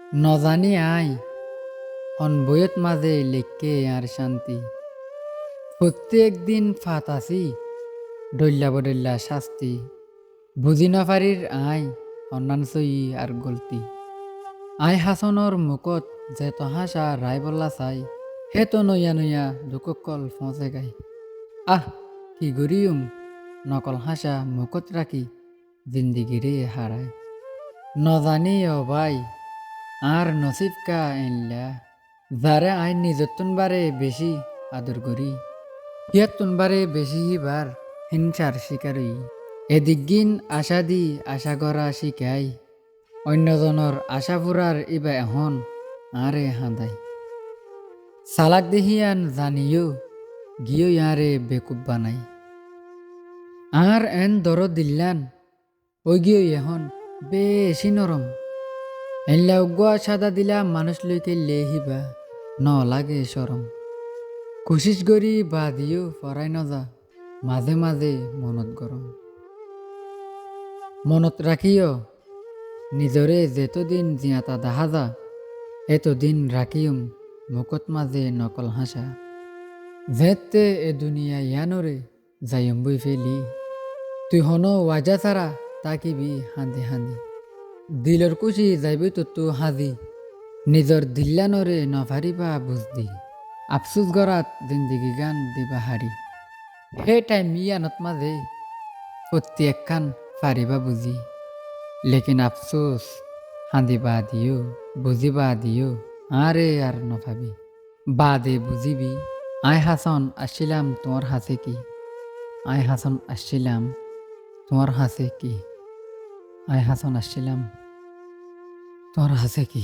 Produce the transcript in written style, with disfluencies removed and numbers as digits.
নজানি I অনবয়ত মাঝে লেখকে আর শান্তি প্রত্যেক দিন ফাত আসি ডল্লা বডল্লা শাস্তি বুঝি নফারির আই অন্যান সই আর গলতি আই হাসনর মুখত যে তহাসা রায় বল্লা চাই হে তো নইয়া নইয়া দুককল ফসে গাই আহ কি গরিয়ম নকল হাসা মুখত রাখি জিন্দিগিরে হারায় নজানি ও ভাই আর নসিব কা এনলা যারে আইন নিজতুন বারে বেশি আদর করি হিয়াতুন বারে বেশি হিবার হিংসার শিকারই এদিকগিন আশা দি আশা করা শিকাই অন্যজনের আশা ফুরার ইবা এখন আরে হাঁদাই সালাক দেহিয়ান জানিও গিয়ে ইয়ারে বেকুব বানাই আর এন দর দিল্লান ওই গিয়ে এখন বেশি নরম এল্লা উগুয়া সাদা দিলা মানুষ লইকে লেহিবা ন লাগে সরম কোশিস করি বা দিও ফরাই নজা মাঝে মাঝে মনত গরম মনত রাখিও নিজরে যেতদিন জিয়াতা দেখা যা এতদিন রাখিম মুকত মাঝে নকল হাসা যেতে এ দুনিয়া ইয়ানরে যাইম বই ফেলি তুই হন ওয়াজা ছাড়া তাকিবি হাঁদি হাঁদি দিলর কুচি যাইবি তো হাজি নিজর দিল্লানরে নভারিবা বুঝদি আফসুস গরাত জিন্দিগি গান দিবা হারি হে টাইম ইয়ানত মাঝে প্রত্যেক খান ফারিবা বুঝি লেকিন আফসোস হাঁদিবা দিও বুঝিবা দিও আরে আর নভাবি বাদে বুঝিবি আয় হাসন আসছিলাম তোমার হাসে কি আয় হাসন আসছিলাম তোমার হাসে কি আয় হাসন আসছিলাম তোমার হাসে কি